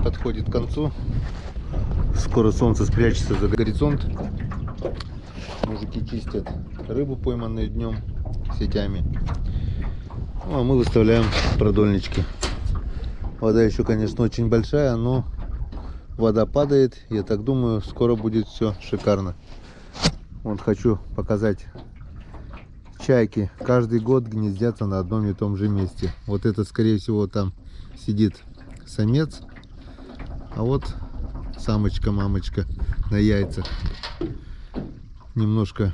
День подходит к концу. Скоро солнце спрячется за горизонт. Мужики чистят рыбу, пойманную днем сетями. Ну, а мы выставляем продольнички. Вода еще, конечно, очень большая, но вода падает. Я так думаю, скоро будет все шикарно. Вот хочу показать. Чайки каждый год гнездятся на одном и том же месте. Вот это, скорее всего, там сидит самец, а вот самочка, мамочка на яйцах. Немножко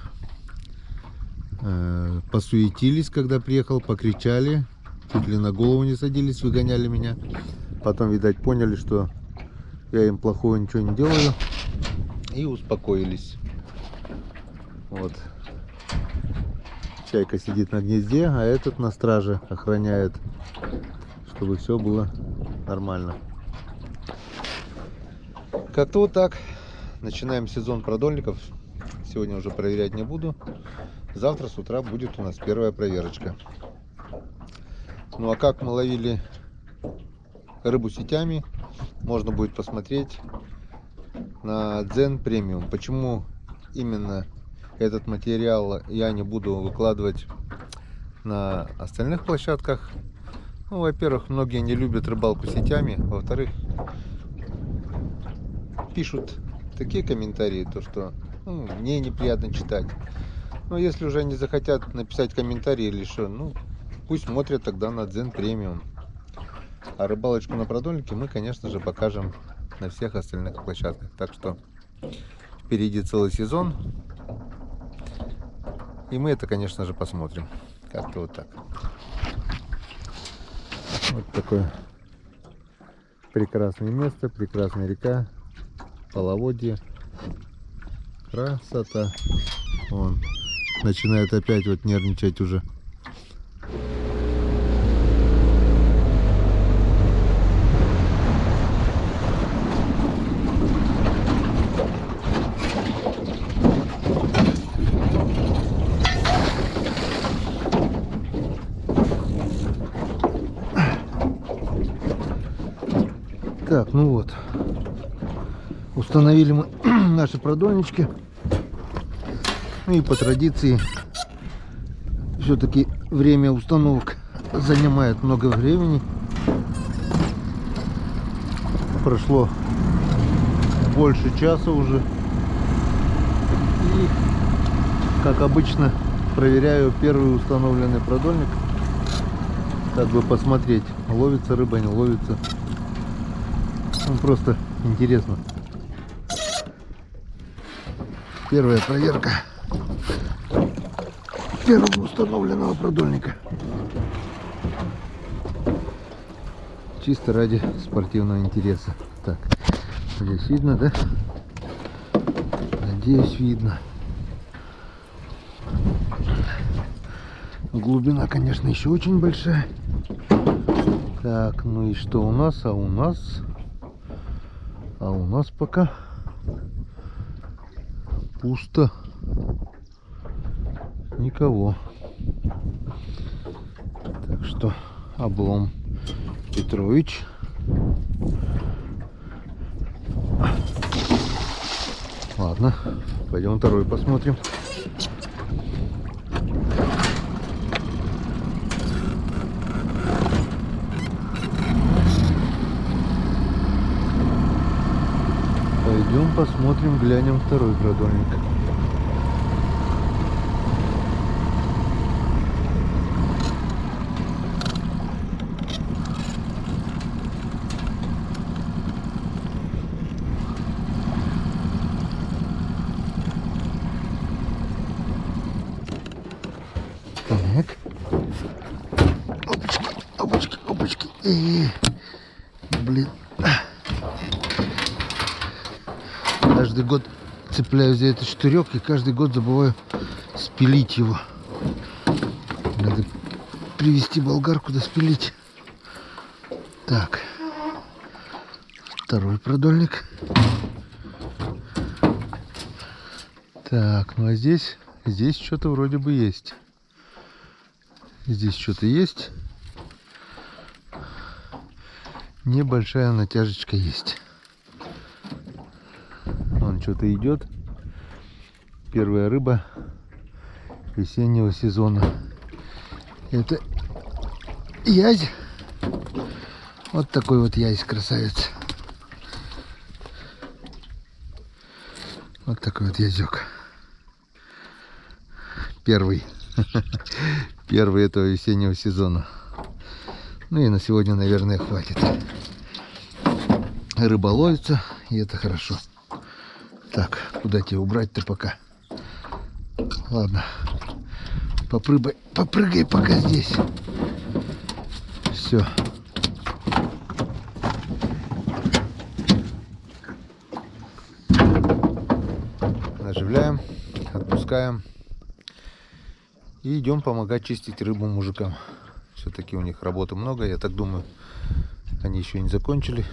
посуетились, когда приехал, покричали, чуть ли на голову не садились, выгоняли меня. Потом, видать, поняли, что я им плохого ничего не делаю, и успокоились. Вот. Чайка сидит на гнезде, а этот на страже охраняет, чтобы все было нормально. Как-то вот так. Начинаем сезон продольников. Сегодня уже проверять не буду. Завтра с утра будет у нас первая проверочка. Ну а как мы ловили рыбу сетями, можно будет посмотреть на Дзен Премиум. Почему именно этот материал я не буду выкладывать на остальных площадках? Ну, во-первых, многие не любят рыбалку сетями. Во-вторых, пишут такие комментарии, то что мне неприятно читать. Но если уже они захотят написать комментарий или что, ну пусть смотрят тогда на Дзен Премиум. А рыбалочку на продольнике мы, конечно же, покажем на всех остальных площадках. Так что впереди целый сезон. И мы это, конечно же, посмотрим. Как-то вот так. Вот такое прекрасное место, прекрасная река, половодье. Красота. Вон, начинает опять вот нервничать уже. Так, ну вот, установили мы наши продольнички. Ну и по традиции, все-таки время установок занимает много времени. Прошло больше часа уже. И, как обычно, проверяю первый установленный продольник. Как бы посмотреть, ловится рыба, не ловится. Ну, просто интересно. Первая проверка первого установленного продольника. Чисто ради спортивного интереса. Так, здесь видно, да? Надеюсь, видно. Глубина, конечно, еще очень большая. Так, ну и что у нас? А у нас пока пусто. Никого. Так что облом, Петрович. Ладно, пойдем второй посмотрим. Пойдем посмотрим, глянем второй продольник. Так. Опачки, опачки, опачки. Блин. Каждый год цепляюсь за этот штырек и каждый год забываю спилить его. Надо привезти болгарку да спилить. Так. Второй продольник. Так, ну а здесь что-то вроде бы есть. Здесь что-то есть. Небольшая натяжечка есть. Вон что-то идет. Первая рыба весеннего сезона. Это язь. Вот такой вот язь, красавец. Вот такой вот язёк. Первый. Первый этого весеннего сезона. Ну и на сегодня, наверное, хватит. Рыба ловится, и это хорошо. Так, куда тебе убрать-то пока? Ладно. Попрыгай пока здесь. Все. Наживляем, отпускаем. И идем помогать чистить рыбу мужикам. Все-таки у них работы много, я так думаю. Они еще не закончили.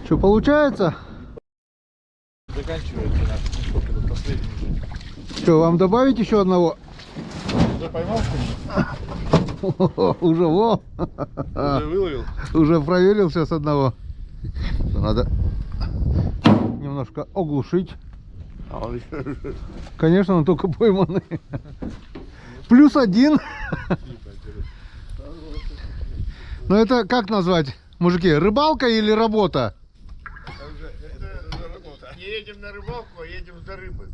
Что получается? Заканчивается наш. Сколько тут последний уже? Что, вам добавить еще одного? Уже поймал? Уже во! Уже выловил? Уже проверил сейчас одного. Надо немножко оглушить. А он еще... Конечно, он только пойманный. +1. Ну это как назвать, мужики? Рыбалка или работа? Не едем на рыбалку, а едем за рыбой.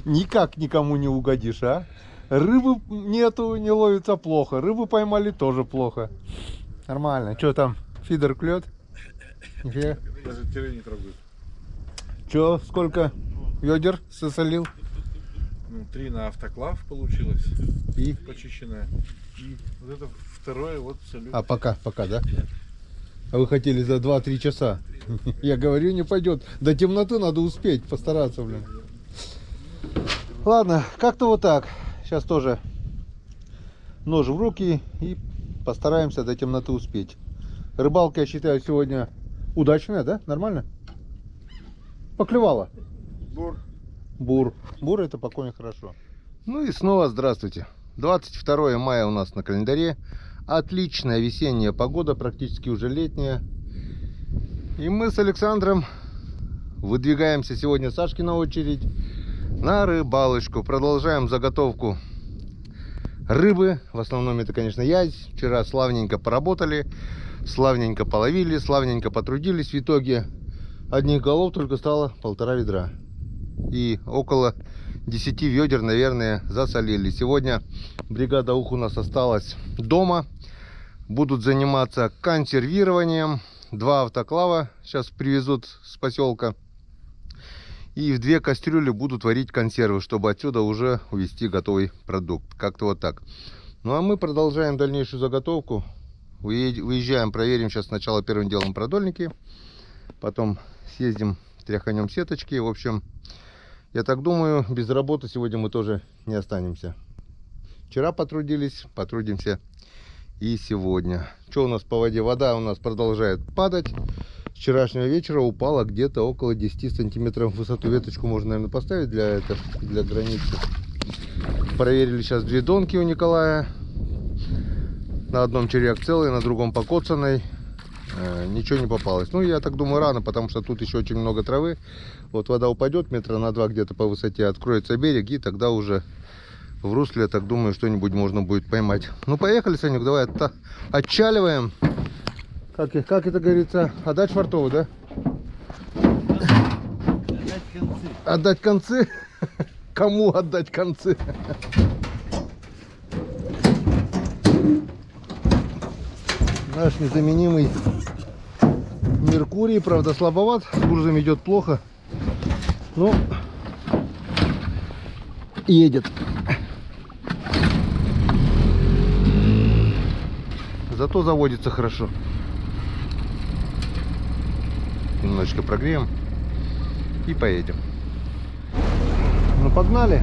Никак никому не угодишь, а? Рыбы нету, не ловится плохо. Рыбу поймали тоже плохо. Нормально. Что там, фидер клюет? Нифига. Даже тире не трогают. Че, сколько ведер сосолил? Ну, 3 на автоклав получилось. И? Почищенное. И вот это второе, вот солю. А пока, да? А вы хотели за 2-3 часа. Я говорю, не пойдет. До темноты надо успеть, постараться, блин. Ладно, как-то вот так. Сейчас тоже нож в руки и постараемся до темноты успеть. Рыбалка, я считаю, сегодня удачная, да? Нормально? Поклевала? Бур. Бур это спокойно, хорошо. Ну и снова здравствуйте. 22 мая у нас на календаре. Отличная весенняя погода, практически уже летняя. И мы с Александром выдвигаемся сегодня, Сашки на очередь, на рыбалочку. Продолжаем заготовку рыбы. В основном это, конечно, язь. Вчера славненько поработали, славненько половили, славненько потрудились. В итоге одних голов только стало 1,5 ведра. И около 10 ведер, наверное, засолили. Сегодня бригада ух у нас осталась дома. Будут заниматься консервированием. 2 автоклава сейчас привезут с поселка. И в 2 кастрюли будут варить консервы, чтобы отсюда уже увезти готовый продукт. Как-то вот так. Ну а мы продолжаем дальнейшую заготовку. Выезжаем, проверим сейчас сначала первым делом продольники. Потом съездим, тряханем сеточки. В общем, я так думаю, без работы сегодня мы тоже не останемся. Вчера потрудились, потрудимся и сегодня. Что у нас по воде? Вода у нас продолжает падать. С вчерашнего вечера упала где-то около 10 сантиметров в высоту. Веточку можно, наверное, поставить для границы. Проверили сейчас 2 донки у Николая. На одном червяк целый, на другом покоцанный. Ничего не попалось. Ну, я так думаю, рано, потому что тут еще очень много травы. Вот вода упадет метра на 2 где-то по высоте, откроется берег, и тогда уже в русле, я так думаю, что-нибудь можно будет поймать. Ну, поехали, Санюк, давай отчаливаем. Как это говорится? Отдать швартову, да? Отдать концы. Отдать концы? Кому отдать концы? Наш незаменимый Меркурий, правда, слабоват, с грузом идет плохо. Но едет. Зато заводится хорошо. Немножечко прогреем и поедем. Ну, погнали.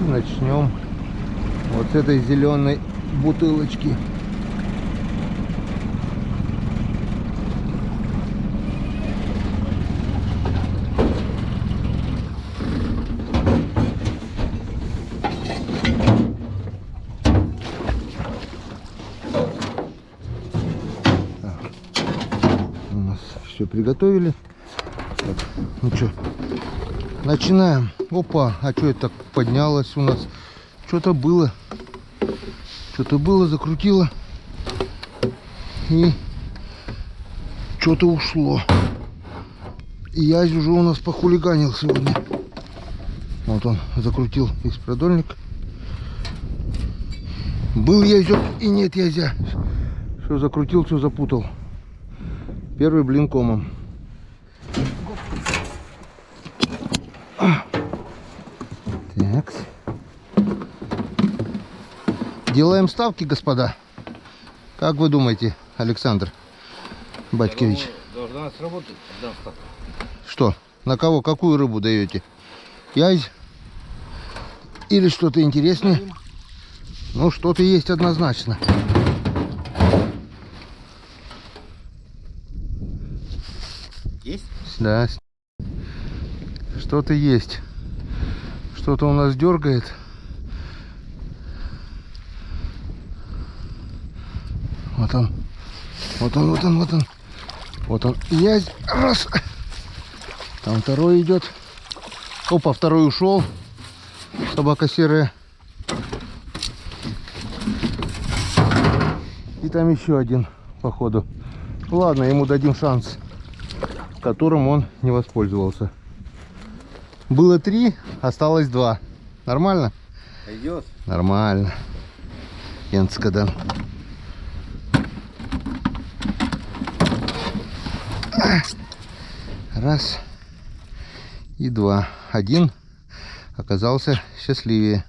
Начнем вот с этой зеленой бутылочки. Так. У нас все приготовили. Так, ну что, начинаем. Опа, а что это так поднялось у нас? Что-то было. Что-то было, закрутило. И что-то ушло. И язь уже у нас похулиганил сегодня. Вот он закрутил весь продольник. Был язёк и нет язя. Все закрутил, все запутал. Первый блин комом. Так. Делаем ставки, господа. Как вы думаете, Александр Батькович? Должна сработать одна ставка. Что? На кого? Какую рыбу даете? Язь? Или что-то интереснее? Ну, что-то есть однозначно. Есть? Да. Что-то есть. Что-то у нас дергает. Вот он. Вот он, вот он, вот он. Вот он. Язь. Раз. Там второй идет. Опа, второй ушел. Собака серая. И там еще один, походу. Ладно, ему дадим шанс, которым он не воспользовался. Было 3, осталось 2. Нормально? Пойдет. Нормально. Янцкадан. Раз. И 2. Один оказался счастливее.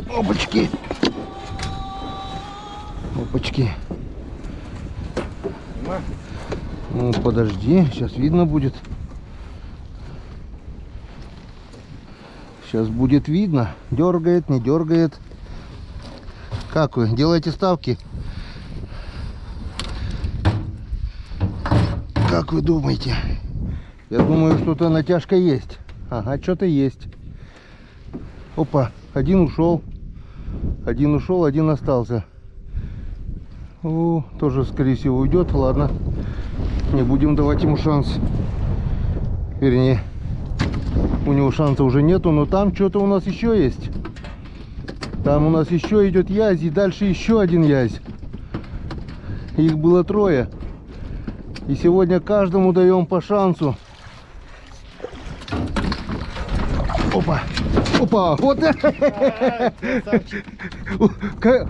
Опачки. Опачки. Ну, подожди, сейчас видно будет. Сейчас будет видно, дергает, не дергает. Как вы, делаете ставки? Как вы думаете? Я думаю, что-то натяжка есть. Ага, что-то есть. Опа, один ушел. Один ушел, один остался. О, тоже, скорее всего, уйдет. Ладно, не будем давать ему шанс. Вернее, у него шанса уже нету, но там что-то у нас еще есть. Там у нас еще идет язь, и дальше еще один язь. Их было 3. И сегодня каждому даем по шансу. Опа! Опа! Вот!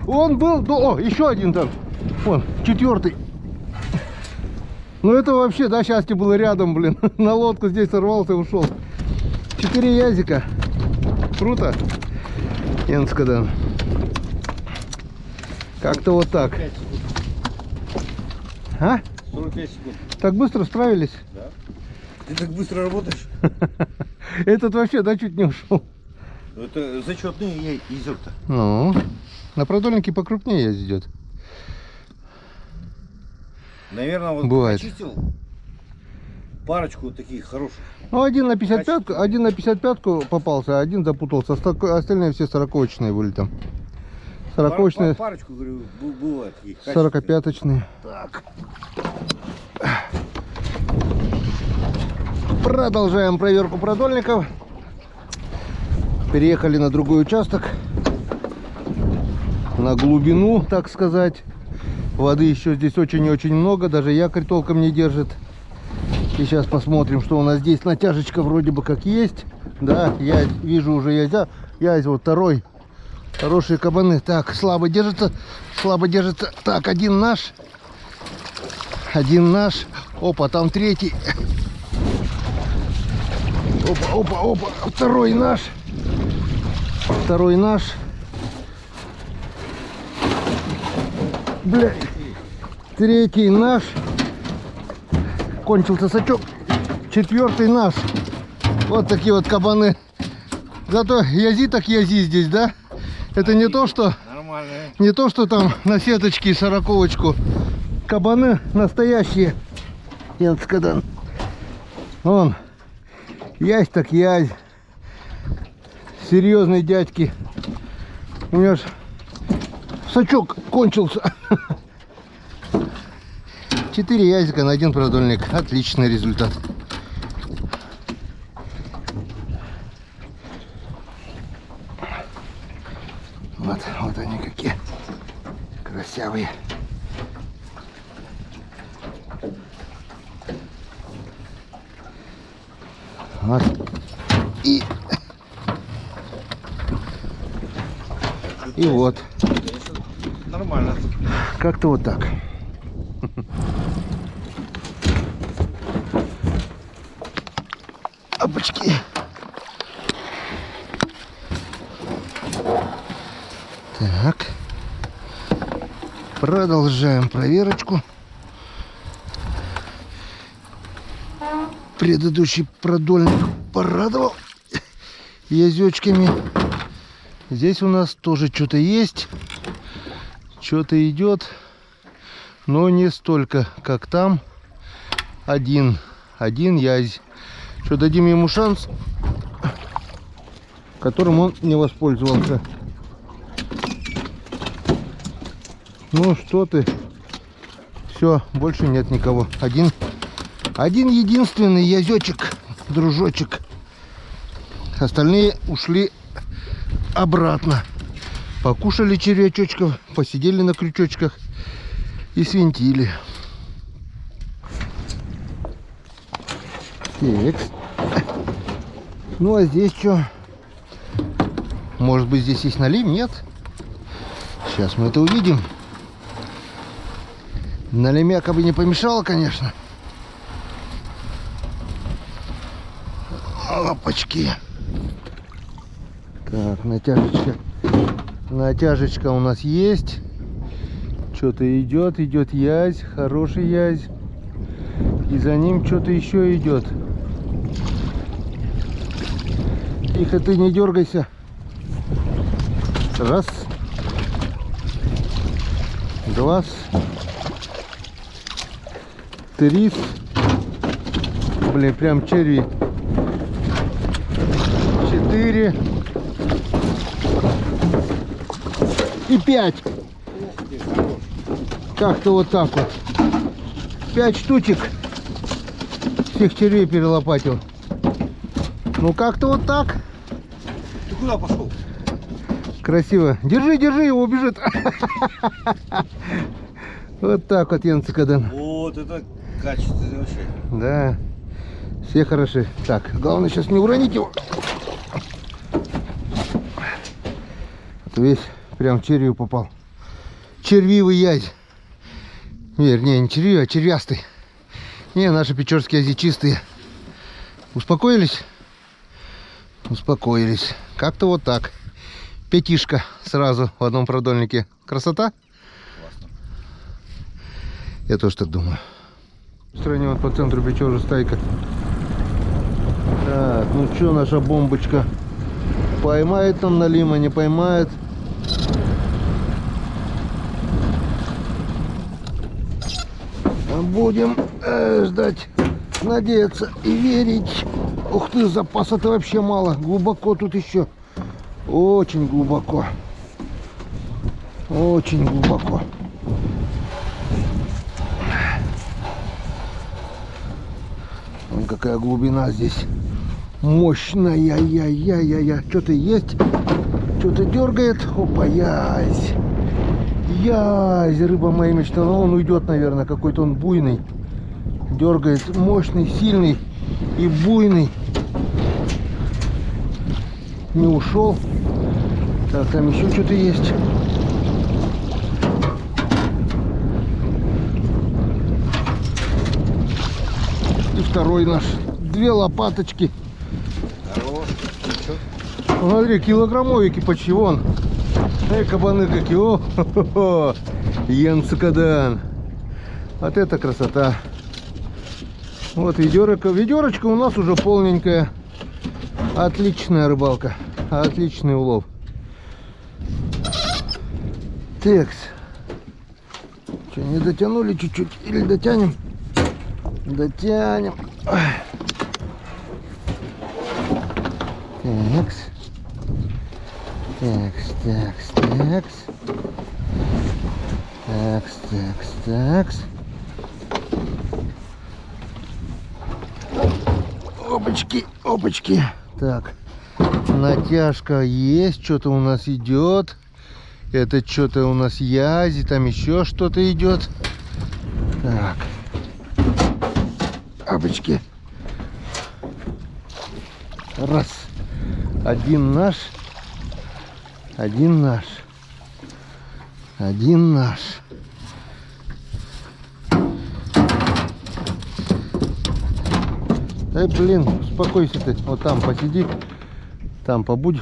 Он был... О, еще один там. Вон, 4. Ну это вообще, да, счастье было рядом, блин. На лодку здесь сорвался и ушел. 4 язика. Круто. Янцкадан. Как-то вот так. 45 секунд. А? 45 секунд. Так быстро справились? Да. Ты так быстро работаешь? Этот вообще, да, чуть не ушел. Это зачетный езер-то. Ну, на продольнике покрупнее идет. Наверное, вот Бывает. почистил парочку таких хороших. Ну, один на 55-ку попался, а один запутался. Остальные все 40-очные были там. 40-очные, Парочку, говорю, бывает таких. 45-очные. Так. Продолжаем проверку продольников. Переехали на другой участок. На глубину, так сказать. Воды еще здесь очень и очень много. Даже якорь толком не держит. И сейчас посмотрим, что у нас здесь. Натяжечка вроде бы как есть. Да, я вижу уже язя. Язь вот второй. Хорошие кабаны. Так, слабо держится. Слабо держится. Так, один наш. Один наш. Опа, там третий. Опа, опа, опа. Второй наш. Второй наш. Блядь. Третий наш. Кончился сачок. Четвертый наш. Вот такие вот кабаны. Зато язи так язи здесь, да? Это не то, что... Нормальные. Не то, что там на сеточке 40-очку. Кабаны настоящие. Янцкадан. Вон. Язь так язь. Серьезные дядьки. У меня ж сачок кончился. 4 язика на 1 продольник. Отличный результат. Вот они какие красивые. Вот. И вот. Нормально. Как-то вот так. Опачки. Так. Продолжаем проверочку. Предыдущий продольник порадовал язёчками. Здесь у нас тоже что-то есть. Что-то идет. Но не столько, как там. Один язь. Что, дадим ему шанс, которым он не воспользовался. Ну что ты? Все, больше нет никого. Один единственный язёчек, дружочек. Остальные ушли обратно. Покушали червячочков, посидели на крючочках и свинтили. Так. Ну а здесь что? Может быть, здесь есть налив? Нет? Сейчас мы это увидим. Налимяка бы не помешало, конечно. Опачки. Так, натяжечка. Натяжечка у нас есть. Что-то идет язь, хороший язь. И за ним что-то еще идет. Тихо, ты не дергайся. Раз. Два. Три. Блин, прям черви. 4. И 5. Как-то вот так вот. 5 штучек. Всех червей перелопатил. Ну как-то вот так. Ты куда пошел? Красиво. Держи, его убежит. Вот так вот, Янцкадан. Вот это качество вообще. Да. Все хороши. Так, главное сейчас не уронить его. А то весь прям в червю попал. Червивый язь. Вернее, не червивый, а червястый. Не, наши печорские язи чистые. Успокоились? Успокоились. Как-то вот так. Пятишка сразу в одном продольнике. Красота? Классно. Я тоже так думаю. В стороне вот по центру Печоры стайка Так, ну что наша бомбочка? Поймает там налима, не поймает? Будем ждать, надеяться и верить. Ух ты, запаса-то вообще мало. Глубоко тут еще. Очень глубоко. Очень глубоко. Вон какая глубина здесь. Мощная. Я-я-я-я-я. Что-то есть? Что-то дергает? Опа, язь. Язь, рыба моя мечта. Но он уйдет, наверное. Какой-то он буйный. Дергает. Мощный, сильный и буйный. Не ушел. Так, там еще что-то есть. И второй наш. 2 лопаточки. Хорош. Смотри, килограммовики почти вон. Эй, кабаны какие. О, Янцикадан. Вот это красота. Вот ведерочка у нас уже полненькая. Отличная рыбалка. Отличный улов. Текс. Что, не дотянули чуть-чуть? Или дотянем? Дотянем. Текс. Текс. Текс. Опачки. Так. Натяжка есть. Что-то у нас идет. Это что-то у нас язи. Там еще что-то идет. Так. Опачки. Раз. Один наш. Эй, блин, успокойся ты. Вот там посиди. Там побудь.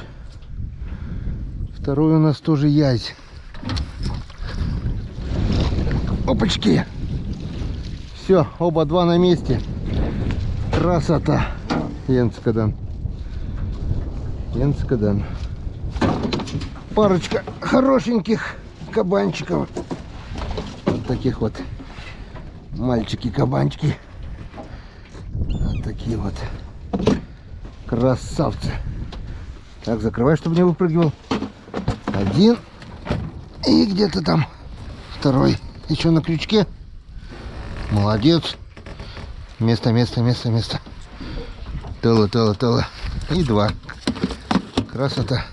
Второй у нас тоже язь. Опачки. Все, оба 2 на месте. Красота. Янцикадан. Парочка хорошеньких кабанчиков. Вот таких вот мальчики-кабанчики. Вот такие вот красавцы. Так, закрывай, чтобы не выпрыгивал. Один. И где-то там второй. Еще на крючке. Молодец. Место. Тыло. И 2. Красота.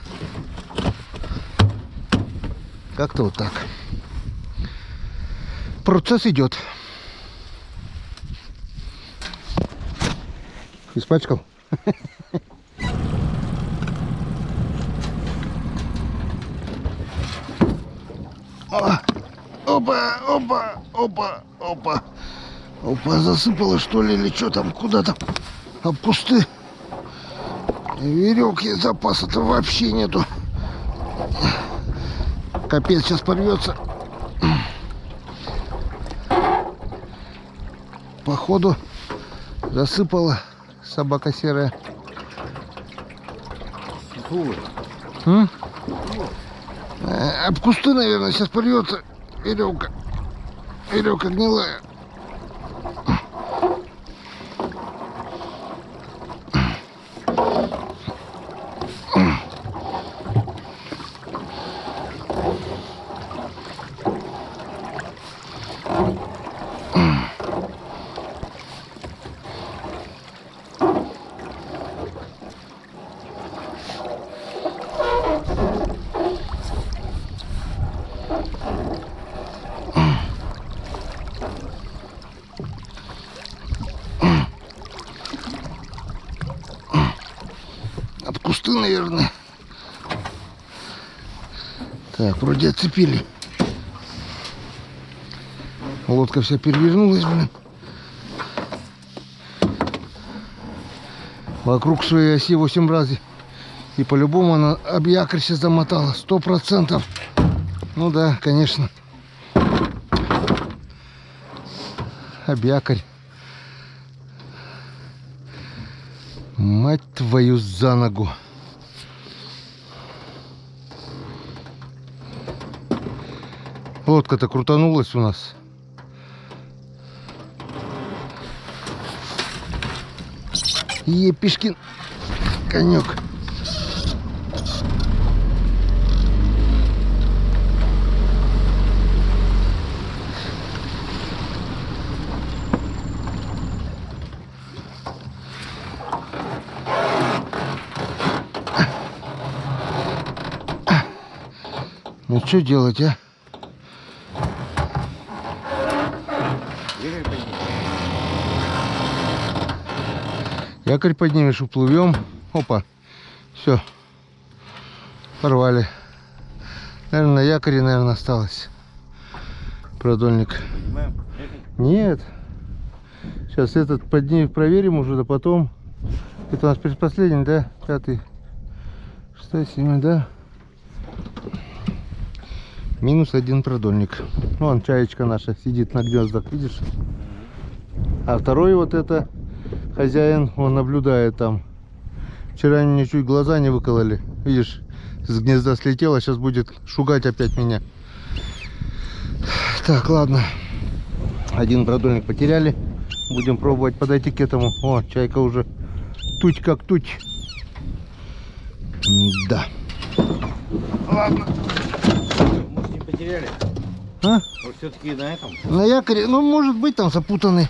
Как-то вот так. Процесс идет. Испачкал? Опа, засыпало что ли, или что там, куда-то об кусты. Веревки запаса-то вообще нету. Капец, сейчас порвется. Походу засыпала собака серая. Об кусты, наверное, сейчас порвется веревка. Веревка гнилая. Об кусты, наверное. Так, вроде отцепили. Лодка вся перевернулась, блин. Вокруг своей оси 8 раз. И по-любому она об якорь сейчас замотала. 100%. Ну да, конечно. Об якорь. Мать твою за ногу. Лодка-то крутанулась у нас. Епишкин конек. Ну что делать, а? Якорь поднимешь, уплывем. Опа. Все. Порвали. Наверное, на якоре, наверное, осталось. Продольник. Поднимаем? Нет. Сейчас этот поднимем, проверим уже, да потом. Это у нас предпоследний, да? 5-й. 6-й, 7-й, да? Минус 1 продольник. Вон чаечка наша сидит на гнездах, видишь? А второй вот это хозяин, он наблюдает там. Вчера мне чуть глаза не выкололи. Видишь, с гнезда слетела, сейчас будет шугать опять меня. Так, ладно. Один продольник потеряли. Будем пробовать подойти к этому. О, чайка уже туть как туть. Да. Ладно. Может, не потеряли? А? Вот все-таки на этом. На якоре, ну может быть там запутанный.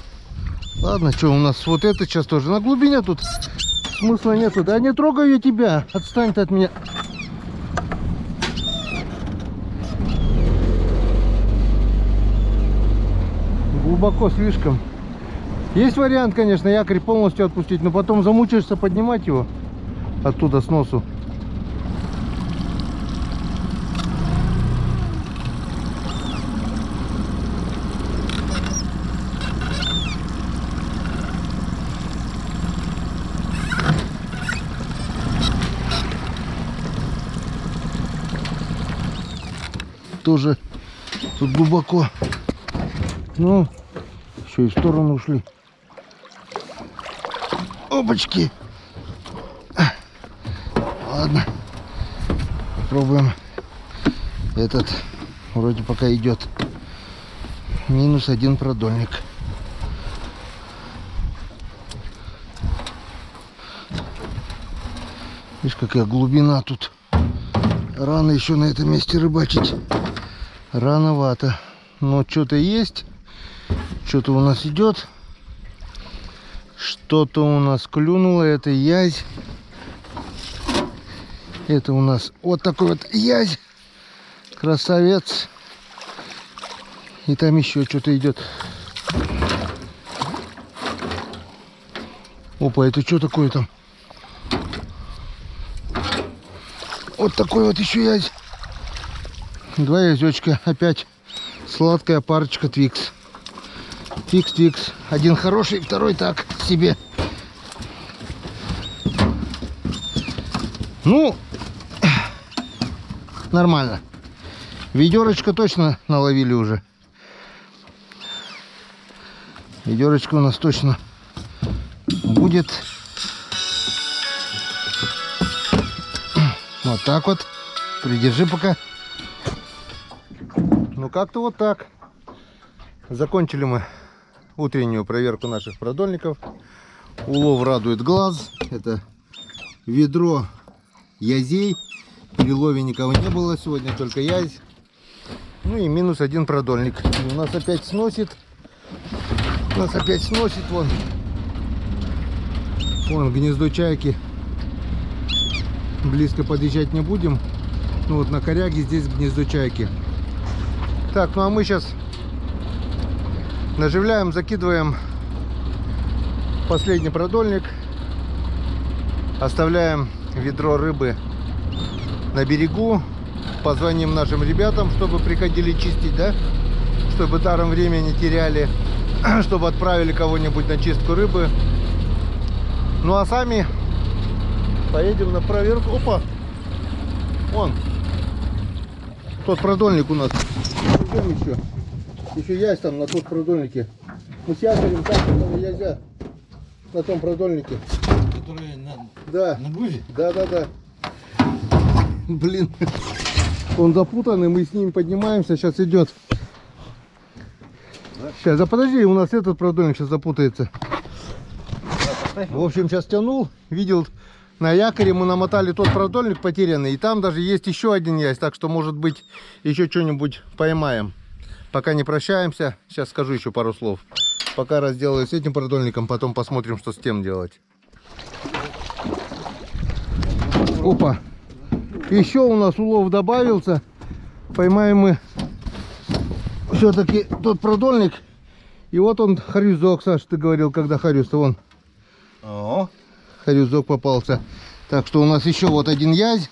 Ладно, что у нас вот это сейчас тоже. На глубине тут смысла нету. Да не трогаю я тебя. Отстань ты от меня. Глубоко слишком. Есть вариант, конечно, якорь полностью отпустить, но потом замучаешься поднимать его оттуда с носу. Тоже тут глубоко. Ну, еще и в сторону ушли. Опачки. Ладно. Пробуем. Этот вроде пока идет. Минус 1 продольник. Видишь, какая глубина тут. Рано еще на этом месте рыбачить. Рановато. Но что-то есть. Что-то у нас идет. Что-то у нас клюнуло. Это язь. Это у нас вот такой вот язь. Красавец. И там еще что-то идет. Опа, это что такое там? Вот такой вот еще язь. 2 язечка. Опять сладкая парочка Твикс. Твикс. Один хороший, второй так себе. Ну, нормально. Ведерочка точно наловили уже. Ведерочка у нас точно будет. Вот так вот. Придержи пока. Ну как-то вот так. Закончили мы утреннюю проверку наших продольников. Улов радует глаз. Это ведро язей. При лове никого не было. Сегодня только язь. Ну и минус 1 продольник. И у нас опять сносит. Вон. Вон гнездо чайки. Близко подъезжать не будем. Ну вот на коряге здесь гнездо чайки. Так, ну а мы сейчас наживляем, закидываем последний продольник. Оставляем ведро рыбы на берегу. Позвоним нашим ребятам, чтобы приходили чистить, да? Чтобы даром время не теряли. Чтобы отправили кого-нибудь на чистку рыбы. Ну а сами поедем на проверку. Опа! Вон. Тот продольник у нас. Идем еще. Еще язь там на тот продольнике. Мы с якорем так, язя на том продольнике. которые Да. на гузе? Да. Блин, он запутанный, мы с ним поднимаемся, сейчас идет. Сейчас, да подожди, у нас этот продольник сейчас запутается. В общем, сейчас тянул, видел, на якоре мы намотали тот продольник потерянный, и там даже есть еще один ясь, так что, может быть, еще что-нибудь поймаем. Пока не прощаемся, сейчас скажу еще пару слов. Пока разделаю с этим продольником, потом посмотрим, что с тем делать. Опа! Еще у нас улов добавился. Поймаем мы все-таки тот продольник. И вот он, хорюзок, Саш, ты говорил, когда хорюз-то вон. О, Хорюзок попался. Так что у нас еще вот один язь.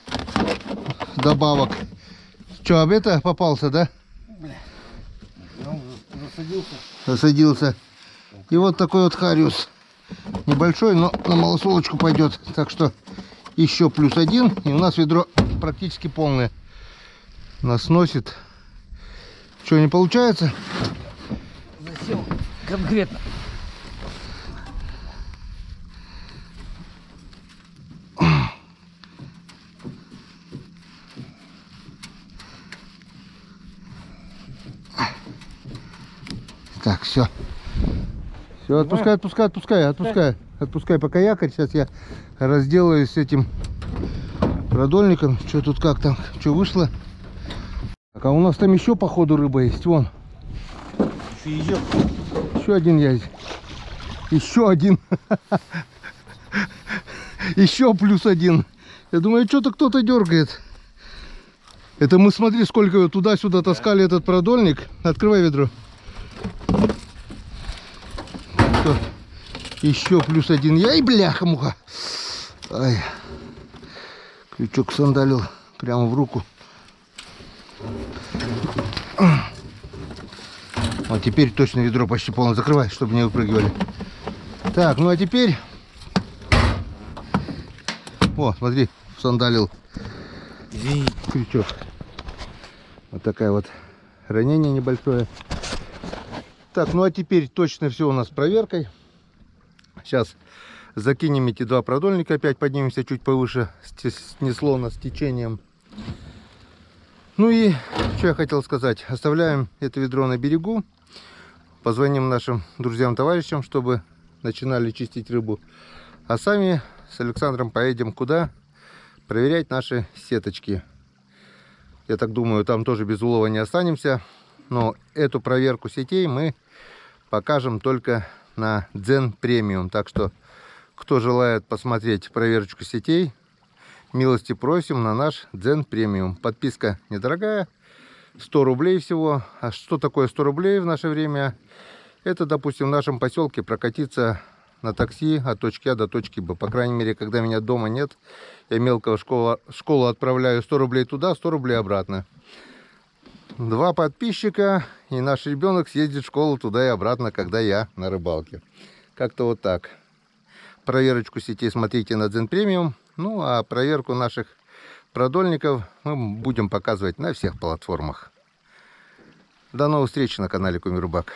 Добавок. Че, об это попался, да? он засадился. Засадился. И вот такой вот хорюз. Небольшой, но на малосолочку пойдет. Так что еще плюс один. И у нас ведро практически полное. Нас носит. Что, не получается? Засел конкретно. Так, все. Все, отпускай. Отпускай пока якорь. Сейчас я разделаюсь с этим продольником. Что тут как там? Что вышло? Так, а у нас там еще по ходу рыба есть. Вон. Еще идет. Еще один язь. Еще один. Еще плюс один. Я думаю, что-то кто-то дергает. Это мы, смотри, сколько туда-сюда таскали этот продольник. Открывай ведро. Еще плюс один. Яй, бляха-муха. Ай. Крючок сандалил прямо в руку. Вот теперь точно ведро почти полное. Закрывай, чтобы не выпрыгивали. Так, ну а теперь... О, смотри, сандалил. Извини. Крючок. Вот такая вот ранение небольшое. Так, ну а теперь точно все у нас с проверкой. Сейчас закинем эти два продольника, опять поднимемся чуть повыше, снесло нас течением. Ну и что я хотел сказать, оставляем это ведро на берегу, позвоним нашим друзьям, товарищам, чтобы начинали чистить рыбу, а сами с Александром поедем куда? Проверять наши сеточки. Я так думаю, там тоже без улова не останемся, но эту проверку сетей мы покажем только на Дзен премиум. Так что, кто желает посмотреть проверочку сетей, милости просим на наш Дзен премиум. Подписка недорогая, 100 рублей всего. А что такое 100 рублей в наше время? Это, допустим, в нашем поселке прокатиться на такси от точки А до точки Б. По крайней мере, когда меня дома нет, я мелкого школу отправляю 100 рублей туда, 100 рублей обратно. 2 подписчика, и наш ребенок съездит в школу туда и обратно, когда я на рыбалке. Как-то вот так. Проверочку сетей смотрите на Дзен премиум. Ну, а проверку наших продольников мы будем показывать на всех платформах. До новых встреч на канале Кумир Рыбак.